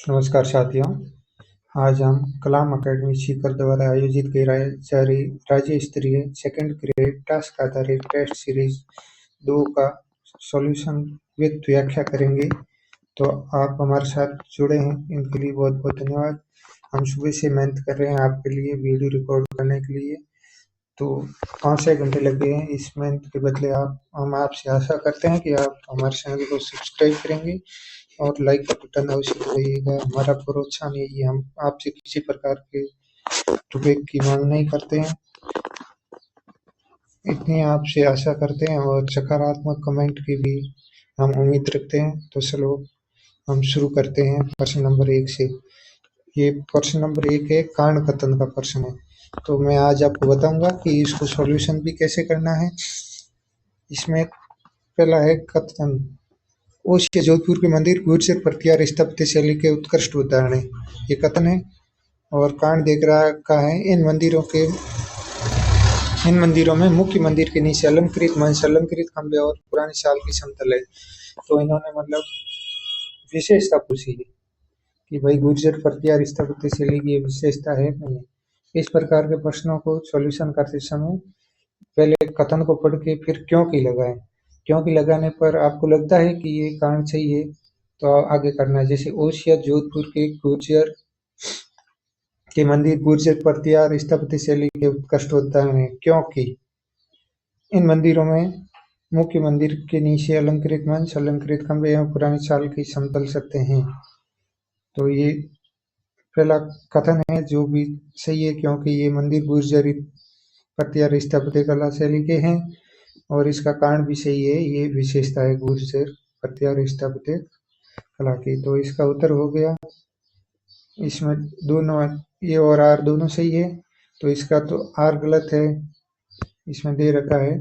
नमस्कार साथियों। आज हम कलाम अकेडमी सीकर द्वारा आयोजित की जा रही राज्य स्तरीय सेकंड ग्रेड टास्क आधारित टेस्ट सीरीज 2 का सॉल्यूशन विद व्याख्या करेंगे। तो आप हमारे साथ जुड़े हैं, इनके लिए बहुत बहुत धन्यवाद। हम सुबह से मेहनत कर रहे हैं आपके लिए वीडियो रिकॉर्ड करने के लिए, तो 5-6 घंटे लग गए हैं। इस मेहनत के बदले हम आपसे आशा करते हैं कि आप हमारे चैनल को सब्सक्राइब करेंगे और लाइक का बटन अवश्य दबाइएगा। हमारा प्रोत्साहन यही है, हम आपसे किसी प्रकार के रुपए की मांग नहीं करते हैं, इतनी आपसे आशा करते हैं और सकारात्मक कमेंट की भी हम उम्मीद रखते हैं। तो चलो हम शुरू करते हैं प्रश्न नंबर 1 से। ये प्रश्न नंबर 1 है, कारण कथन का प्रश्न है। तो मैं आज आपको बताऊंगा कि इसको सॉल्यूशन भी कैसे करना है। इसमें पहला है कथन, ओसिया जोधपुर के मंदिर गुर्जर प्रतिहार स्थापत्य शैली के उत्कृष्ट उदाहरण है। ये कथन है। और कांड देख रहा का है, इन मंदिरों में मुख्य मंदिर के नीचे अलंकृत मंच, अलंकृत खंभे और पुरानी साल की समतल है। तो इन्होंने मतलब विशेषता पूछी है कि भाई गुर्जर प्रतिहार स्थापत्य शैली की विशेषता है नहीं है। इस प्रकार के प्रश्नों को सॉल्यूशन करते समय पहले कथन को पढ़ के फिर क्यों की लगाएं। क्यों की लगाने पर आपको लगता है कि ये कारण सही है तो आगे करना है। जैसे ओसिया जोधपुर के गुर्जर के मंदिर गुर्जर प्रतिहार स्थापत्य शैली के उत्कृष्ट उदाहरण है, क्योंकि इन मंदिरों में मुख्य मंदिर के नीचे अलंकृत मंच, अलंकृत खंभे एवं पुरानी साल की समतल सत्तें हैं। तो ये पहला कथन है जो भी सही है, क्योंकि ये मंदिर गुर्जर प्रतिहार स्थापत्य कला शैली के हैं और इसका कारण भी सही है, ये विशेषता है गुर्जर प्रतिहार स्थापत्य कला की। तो इसका उत्तर हो गया। इसमें दोनों ए और आर दोनों सही है, तो इसका तो आर गलत है, इसमें दे रखा है।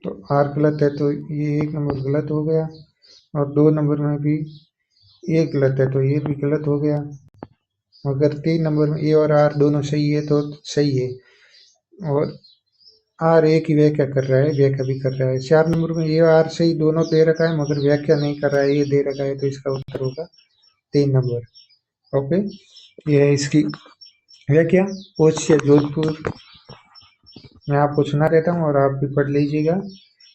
तो आर गलत है, तो ये 1 नंबर गलत हो गया और 2 नंबर में भी ए गलत है, तो ये भी गलत हो गया। अगर 3 नंबर में ए और आर दोनों सही है तो सही है, और आर ए की व्याख्या कर रहा है, व्याख्या भी कर रहा है। 4 नंबर में ए और आर सही दोनों दे रखा है मगर व्याख्या नहीं कर रहा है, ये दे रखा है, तो इसका उत्तर होगा 3 नंबर। ओके, ये है इसकी व्याख्या। ओसिया जोधपुर मैं आपको सुना देता हूँ और आप भी पढ़ लीजिएगा।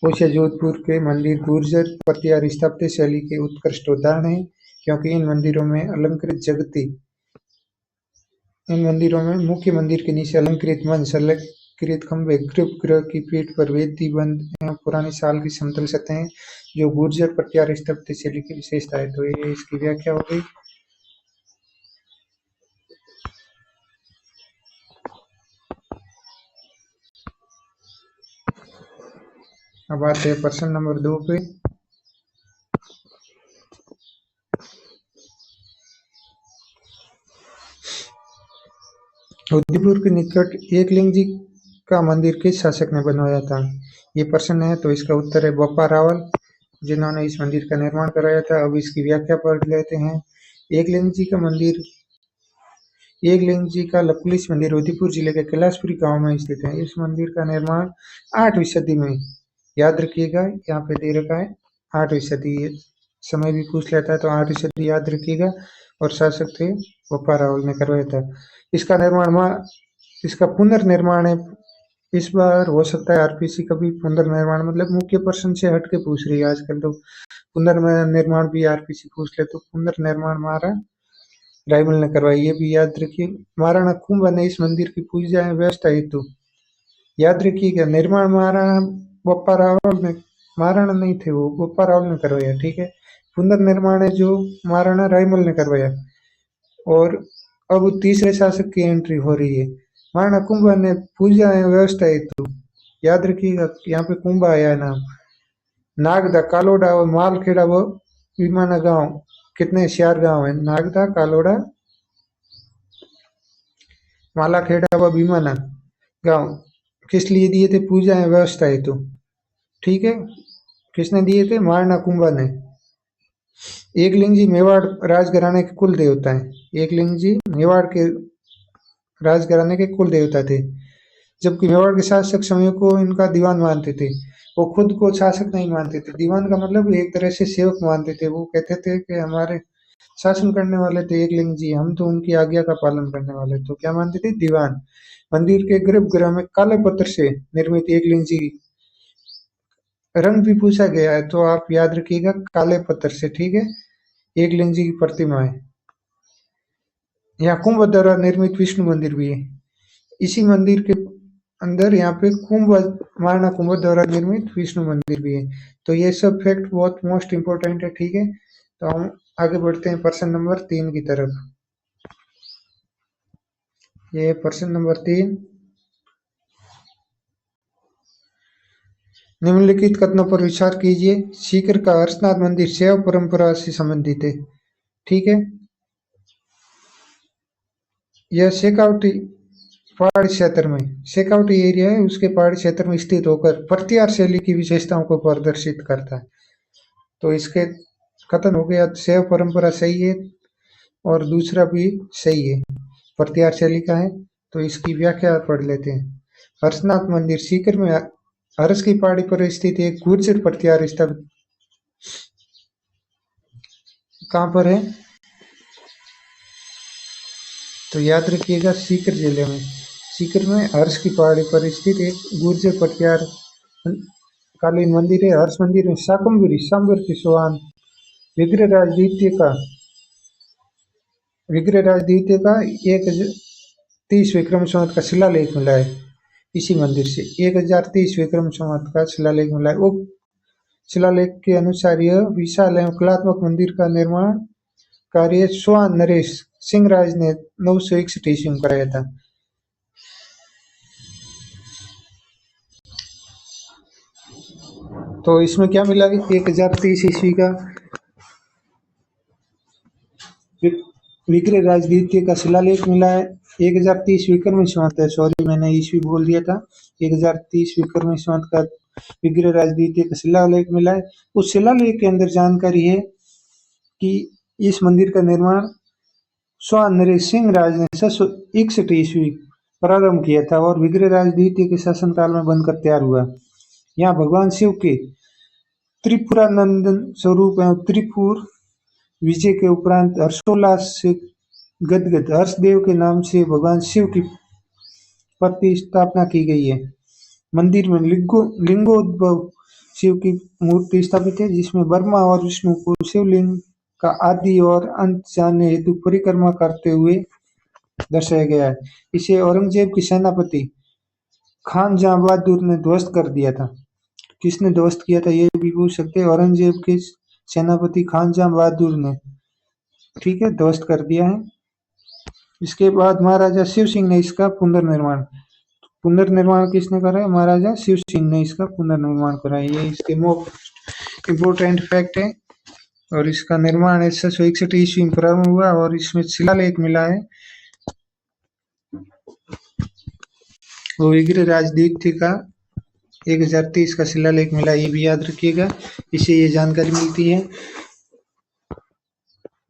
ओसिया जोधपुर के मंदिर गुर्जर प्रतिहार स्थापत्य शैली के उत्कृष्ट उदाहरण है, क्योंकि इन मंदिरों में मुख्य मंदिर के नीचे अलंकृत मंच, अलंकृत खंभे, गर्भगृह की पीठ पर वेदी बंद एवं पुरानी साल की समतल सतहें जो गुर्जर प्रतिहार स्थापत्य शैली की विशेषता है। तो ये इसकी व्याख्या हो गई। अब आते हैं प्रश्न नंबर 2 पे। उदयपुर के निकट एकलिंग जी का मंदिर किस शासक ने बनवाया था? ये प्रश्न है, तो इसका उत्तर है बप्पा रावल, जिन्होंने इस मंदिर का निर्माण कराया था। अब इसकी व्याख्या पढ़ लेते हैं। एकलिंग जी का लकुलिश मंदिर उदयपुर जिले के कैलाशपुरी गांव में स्थित है। इस मंदिर का निर्माण 8वीं सदी में, याद रखिएगा यहाँ पे दे रखा है 8वीं सदी, समय भी पूछ लेता है तो 8वीं सदी याद रखिएगा। और शासक थे बप्पा रावल ने करवाया था। इसका पुनर्निर्माण है, इस बार हो सकता है आरपीसी का भी पुनर्निर्माण, मतलब मुख्य प्रश्न से हट के पूछ रही है आजकल तो पुनर्निर्माण भी आरपीसी पूछ ले। तो पुनर्निर्माण महाराणा रायमल ने करवाई, ये भी याद रखिए। महाराणा कुंभा ने इस मंदिर की पूजा व्यवस्था हेतु, याद रखिएगा, निर्माण महाराणा बप्पा रावल ने, महाराणा नहीं थे वो, बप्पा रावल ने करवाया, ठीक है। पुनर्निर्माण है जो महाराणा रायमल ने करवाया। और अब तीसरे शासक की एंट्री हो रही है। महाराणा कुंभा ने पूजा व्यवस्था हेतु, याद रखिएगा यहाँ पे कुंभा आया नाम, नागदा, कालोडा और मालखेड़ा व विमाना गांव, कितने 4 गांव है, नागदा, कालोड़ा, मालाखेड़ा व विमाना गांव, किस लिए दिए थे? पूजा व्यवस्था हेतु। ठीक है, किसने दिए थे? मारना कुंभा ने। एकलिंग जी मेवाड़ राजघराने के कुल देवता हैं। एकलिंग जी मेवाड़ के राजघराने के कुल देवता थे, जबकि मेवाड़ के शासक समय को इनका दीवान मानते थे। वो खुद को शासक नहीं मानते थे, दीवान का मतलब एक तरह से सेवक मानते थे। वो कहते थे कि हमारे शासन करने वाले थे एकलिंग जी, हम तो उनकी आज्ञा का पालन करने वाले। तो क्या मानते थे? दीवान। मंदिर के गर्भगृह में काले पत्थर से निर्मित एकलिंग जी रंग भी पूछा गया है, तो आप याद रखिएगा काले पत्थर से, ठीक है। एकलिंग जी की प्रतिमा है। यहाँ कुंभ द्वारा निर्मित विष्णु मंदिर भी है। इसी मंदिर के अंदर यहाँ पे मारना कुंभ द्वारा निर्मित विष्णु मंदिर भी है। तो ये सब फैक्ट बहुत मोस्ट इम्पोर्टेंट है, ठीक है। तो हम आगे बढ़ते हैं प्रश्न नंबर 3 की तरफ। ये प्रश्न नंबर 3, निम्नलिखित कथनों पर विचार कीजिए। सीकर का हर्षनाथ मंदिर शैव परंपरा से संबंधित है, ठीक है। यह शेखावटी पहाड़ी क्षेत्र में, शेखावटी एरिया है, उसके पहाड़ी क्षेत्र में स्थित होकर प्रत्यार शैली की विशेषताओं को प्रदर्शित करता है। तो इसके कथन हो गया शैव परंपरा सही है, और दूसरा भी सही है, प्रत्यार शैली का है। तो इसकी व्याख्या पढ़ लेते हैं। हर्षनाथ मंदिर सीकर में हर्ष की पहाड़ी पर स्थित एक गुर्जर प्रत्यार स्थापित, कहाँ पर है? तो याद रखिएगा सीकर जिले में, सीकर में हर्ष की पहाड़ी पर स्थित एक गुर्जर प्रत्यार कालीन मंदिर है। हर्ष मंदिर में शाकंभरी सांबर के सोहान विग्रहराज द्वितीय का 1030 विक्रम संवत का शिलालेख मिला है। इसी मंदिर से 1030 विक्रम संवत का शिलालेख मिला है। उक्त शिलालेख के अनुसार यह विशाल एवं कलात्मक मंदिर का निर्माण कार्य स्वान नरेश सिंह राज ने 961 ईस्वी में कराया था। तो इसमें क्या मिला? 1030 ईस्वी का विग्रहराज द्वितीय का शिलालेख मिला है। 1030 विक्रम संवत है, सॉरी मैंने ईस्वी बोल दिया था। 1030 विक्रम संवत का विग्रहराज द्वितीय का शिलालेख मिला है। उस शिलालेख के अंदर जानकारी है कि इस मंदिर का निर्माण स्वान नरेश सिंह राज ने 761 ईस्वी प्रारंभ किया था और विग्रहराज द्वितीय के शासनकाल में बनकर तैयार हुआ। यहाँ भगवान शिव के त्रिपुरानंदन स्वरूप एवं त्रिपुर विजय के उपरांत हर्षोल्लास से गदगद हर्षदेव के नाम से भगवान शिव की प्रतिष्ठापना की गई है। मंदिर में लिंगोद्भव शिव की मूर्ति स्थापित है, जिसमें ब्रह्मा और विष्णु को शिवलिंग का आदि और अंत जानने हेतु परिक्रमा करते हुए दर्शाया गया है। इसे औरंगजेब के सेनापति खान जहां बहादुर ने ध्वस्त कर दिया था। किसने ध्वस्त किया था ये भी पूछ सकते हैं। औरंगजेब के सेनापति खान जहां बहादुर ने, ठीक है, ध्वस्त कर दिया है। इसके बाद महाराजा शिव सिंह ने इसका पुनर्निर्माण किसने करा? महाराजा शिव सिंह ने इसका पुनर्निर्माण करा। ये इसके मोस्ट इम्पोर्टेंट फैक्ट है। और इसका निर्माण 761 ईस्वी में प्रारंभ हुआ और इसमें शिलालेख मिला है वो विग्रहराज द्वितीय का 1030 का शिलालेख मिला, ये भी याद रखिएगा, इससे ये जानकारी मिलती है।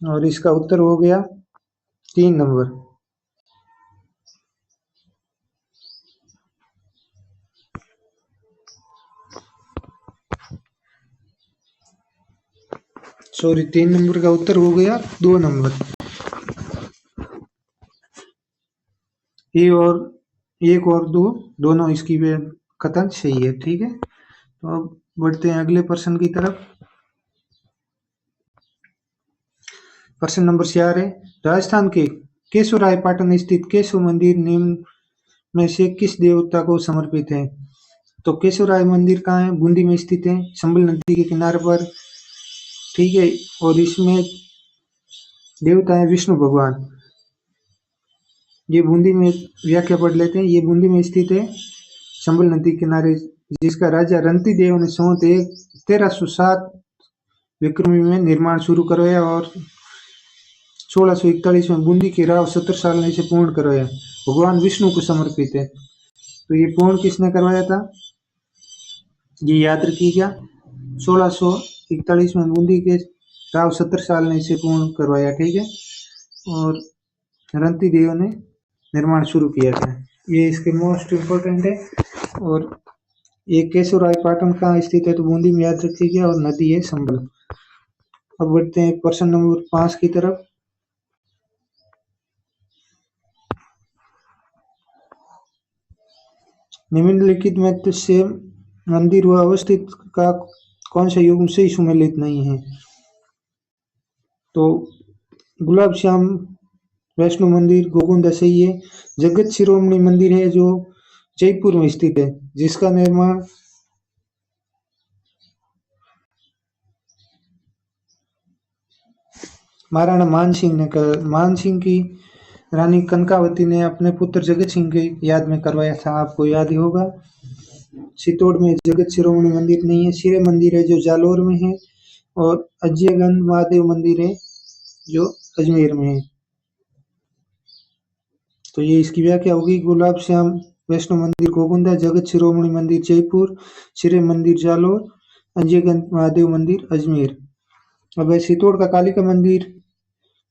और इसका उत्तर हो गया 3 नंबर। सॉरी 3 नंबर का उत्तर हो गया 2 नंबर। एक और दो दोनों इसकी कथन सही है, ठीक है। तो अब बढ़ते हैं अगले प्रश्न की तरफ। प्रश्न नंबर 4 है, राजस्थान के केशवराय पाटन स्थित केशव मंदिर निम्न में से किस देवता को समर्पित है? तो केशवराय मंदिर कहाँ है? बूंदी में स्थित है, संबल नदी के किनारे पर, ठीक है। और इसमें देवता है विष्णु भगवान। ये बूंदी में व्याख्या पढ़ लेते हैं। ये बूंदी में स्थित है, संबल नदी किनारे, जिसका राजा रंती देव ने संवत 1307 विक्रमी में निर्माण शुरू करवाया और 1641 में बूंदी के राव 70 साल ने इसे पूर्ण करवाया। भगवान विष्णु को समर्पित है। तो ये पूर्ण किसने करवाया था? ये याद रखिएगा। 1641 में बूंदी के राव 70 साल ने इसे पूर्ण करवाया, ठीक है। और रंती देव ने निर्माण शुरू किया था। ये इसके मोस्ट इम्पोर्टेंट है। और ये केशवराय पाटन कहाँ स्थित है, तो बूंदी में याद रखिएगा। और नदी है संबल। अब बढ़ते हैं प्रश्न नंबर 5 की तरफ। निम्नलिखित में से मंदिर व अवस्थित का कौन सा युग से सुमेलित नहीं है, तो गुलाब श्याम वैष्णो मंदिर गोकुंडा सही है। जगत शिरोमणि मंदिर है जो जयपुर में स्थित है, जिसका निर्माण महाराणा मान सिंह की रानी कनकावती ने अपने पुत्र जगत सिंह की याद में करवाया था, आपको याद ही होगा। चित्तौड़ में जगत शिरोमणि मंदिर नहीं है। सिरे मंदिर है जो जालोर में है। और अजयगंज महादेव मंदिर है जो अजमेर में है। तो ये इसकी व्याख्या होगी। गुलाब श्याम वैष्णो मंदिर गोकुंडा, जगत शिरोमणि मंदिर जयपुर, सिरे मंदिर जालोर, अजयगंज महादेव मंदिर अजमेर। अब चित्तौड़ का कालिका मंदिर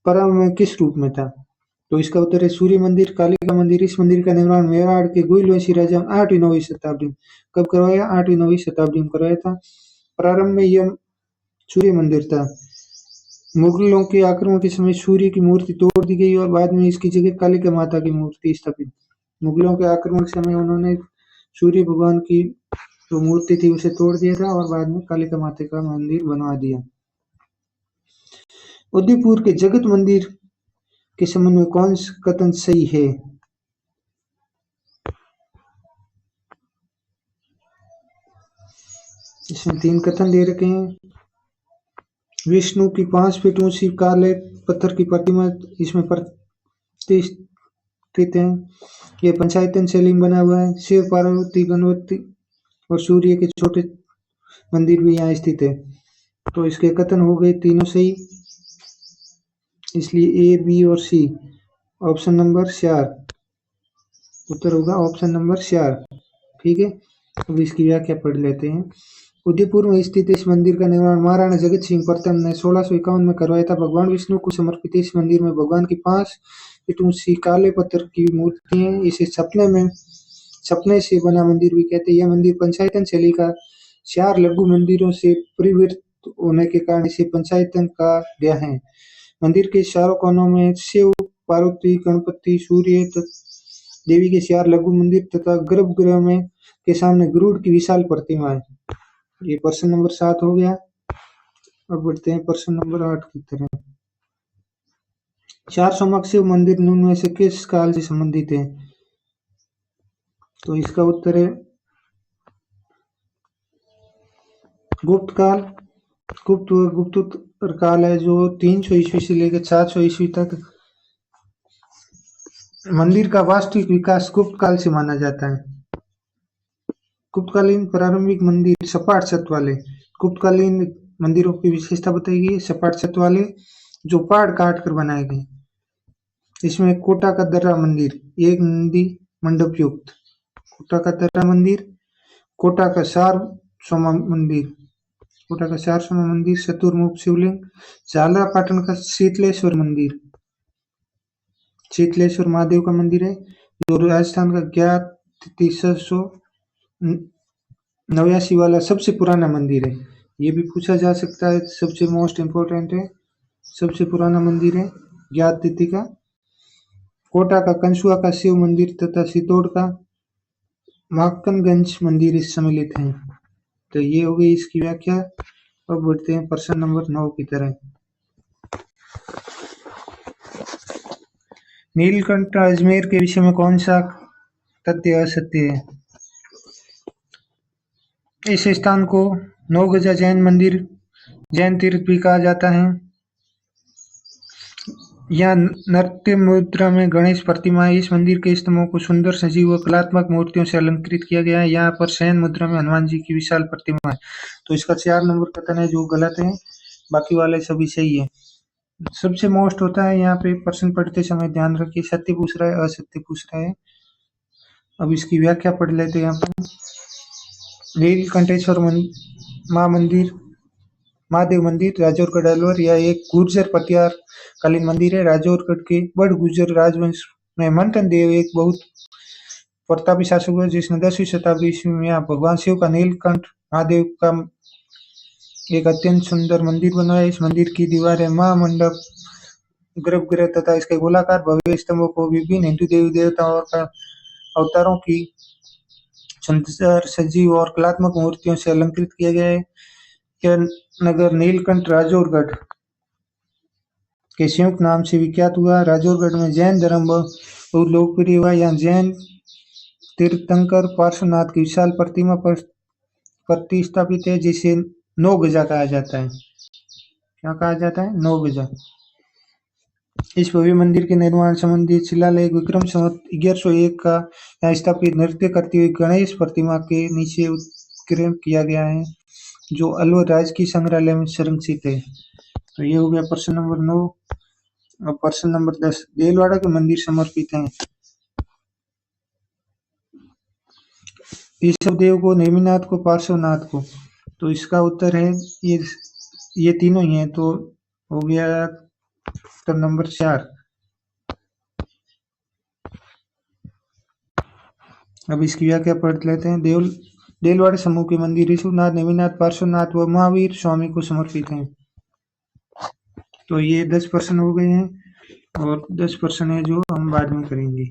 प्रारंभ में किस रूप में था, तो इसका उत्तर है सूर्य मंदिर कालिका मंदिर। इस मंदिर का निर्माण मेवाड़ के गुइलवंशी राजा 8वीं-9वीं शताब्दी में कब करवाया, 8वीं-9वीं शताब्दी में करवाया था। प्रारंभ में यह सूर्य मंदिर था। मुगलों के आक्रमण के समय सूर्य की मूर्ति तोड़ दी गई और बाद में इसकी जगह कालिका माता की मूर्ति स्थापित। मुगलों के आक्रमण के समय उन्होंने सूर्य भगवान की जो मूर्ति थी उसे तोड़ दिया था और बाद में कालिका माता का मंदिर बनवा दिया। उदयपुर के जगत मंदिर के संबंध में कौन सा कथन सही है, इसमें 3 कथन दे रखे हैं। विष्णु की 5 फीट ऊंची काले पत्थर की प्रतिमा इसमें प्रतिष्ठित है। ये पंचायतन शैली में बना हुआ है। शिव पार्वती गणपति और सूर्य के छोटे मंदिर भी यहाँ स्थित है। तो इसके कथन हो गए तीनों सही, इसलिए ए, बी और सी। ऑप्शन नंबर 4 उत्तर होगा, ऑप्शन नंबर 4, ठीक है। अब इसकी व्याख्या पढ़ लेते हैं। उदयपुर में स्थित इस मंदिर का निर्माण महाराणा जगत सिंह प्रथम ने 1651 में करवाया था। भगवान विष्णु को समर्पित इस मंदिर में भगवान की 5 फीट ऊंची काले पत्थर की मूर्ति है। इसे सपने से बना मंदिर भी कहते हैं। यह मंदिर पंचायतन शैली का 4 लघु मंदिरों से परिवर्तित होने के कारण इसे पंचायतन कहा गया है। मंदिर के चारों कोनों में शिव पार्वती गणपति सूर्य देवी के 4 लघु मंदिर तथा गर्भगृह में के सामने गरुड़ की विशाल प्रतिमा है। ये प्रश्न नंबर 7 हो गया। अब बढ़ते हैं प्रश्न नंबर 8 की तरफ। 4 सोमक शिव मंदिर निम्न में से किस काल से संबंधित है, तो इसका उत्तर है गुप्त काल। गुप्तोत्तर काल है जो 300 ईस्वी से लेकर 400 ईस्वी तक। मंदिर का वास्तविक विकास गुप्त काल से माना जाता है। गुप्तकालीन प्रारंभिक मंदिर सपाट छत वाले। गुप्तकालीन मंदिरों की विशेषता बताई गई, सपाट छत वाले जो पहाड़ काट कर बनाए गए। इसमें कोटा का दर्रा मंदिर एक नंदी मंडप युक्त। कोटा का दर्रा मंदिर, कोटा का सारसोमा मंदिर, चतुर्मुख शिवलिंग, झालरा पाटन का शीतलेश्वर मंदिर, शीतलेश्वर महादेव का मंदिर है जो राजस्थान का ज्ञात 389 वाला सबसे पुराना मंदिर है। ये भी पूछा जा सकता है, सबसे मोस्ट इम्पोर्टेंट है, सबसे पुराना मंदिर है ज्ञात तिथि का। कोटा का कंसुआ का शिव मंदिर तथा चित्तौड़ का माखनगंज मंदिर इस सम्मिलित हैं। तो ये हो गई इसकी व्याख्या। अब बढ़ते हैं प्रश्न नंबर 9 की तरह। नीलकंठ अजमेर के विषय में कौन सा तथ्य असत्य है, इस स्थान को नौगजा जैन मंदिर जैन तीर्थ भी कहा जाता है। यहाँ नृत्य मुद्रा में गणेश प्रतिमा है। इस मंदिर के स्तंभों को सुंदर सजीव व कलात्मक मूर्तियों से अलंकृत किया गया है। यहाँ पर शयन मुद्रा में हनुमान जी की विशाल प्रतिमा है। तो इसका 4 नंबर कथन है जो गलत है, बाकी वाले सभी सही है। सबसे मोस्ट होता है यहाँ पे प्रश्न पढ़ते समय ध्यान रखिए, सत्य पूछ रहा है असत्य पूछ रहा है। अब इसकी व्याख्या पढ़ लेते हैं यहाँ पर। नीलकंठेश्वर महादेव मंदिर राजौरगढ़ अलवर। यह एक गुर्जर पटियार कालीन मंदिर है। राजौरगढ़ के बड़ गुर्जर राजवंश में मंथन देव एक बहुत प्रतापी शासक हुआ, जिसने 10वीं शताब्दी ईस्वी में यहाँ भगवान शिव का नीलकंठ महादेव का एक अत्यंत सुंदर मंदिर बनवाया। इस मंदिर की दीवारें महामंडप, गर्भगृह तथा इसके गोलाकार भव्य स्तंभों को विभिन्न हिंदू देवी देवताओं और अवतारों की सुंदर सजीव और कलात्मक मूर्तियों से अलंकृत किया गया है। यह नगर नीलकंठ राजौरगढ़ के संयुक्त नाम से विख्यात हुआ। राजौरगढ़ में जैन धर्म बहुत लोकप्रिय हुआ। यहाँ जैन तीर्थंकर पार्श्वनाथ की विशाल प्रतिमा पर प्रतिष्ठापित है, जिसे 9 गजा कहा जाता है। क्या कहा जाता है? 9 गजा। इस भव्य मंदिर के निर्माण संबंधी शिलालेख विक्रम संवत 1101 का यहाँ स्थापित नृत्य करती हुई गणेश प्रतिमा के नीचे उत्कीर्ण किया गया है, जो अलवर राजकीय संग्रहालय में संरक्षित है। तो ये हो गया प्रश्न नंबर 9। और प्रश्न नंबर 10, देलवाड़ा के मंदिर समर्पित हैं। ऋषभ देव को, नेमिनाथ को, पार्श्वनाथ को। तो इसका उत्तर है ये तीनों ही हैं। तो हो गया उत्तर नंबर 4। अब इसकी व्याख्या पढ़ लेते हैं। देलवाड़ा समूह के मंदिर ऋषभनाथ, नेमिनाथ, पार्श्वनाथ व महावीर स्वामी को समर्पित हैं। तो ये 10 प्रश्न हो गए हैं और 10 प्रश्न है जो हम बाद में करेंगे।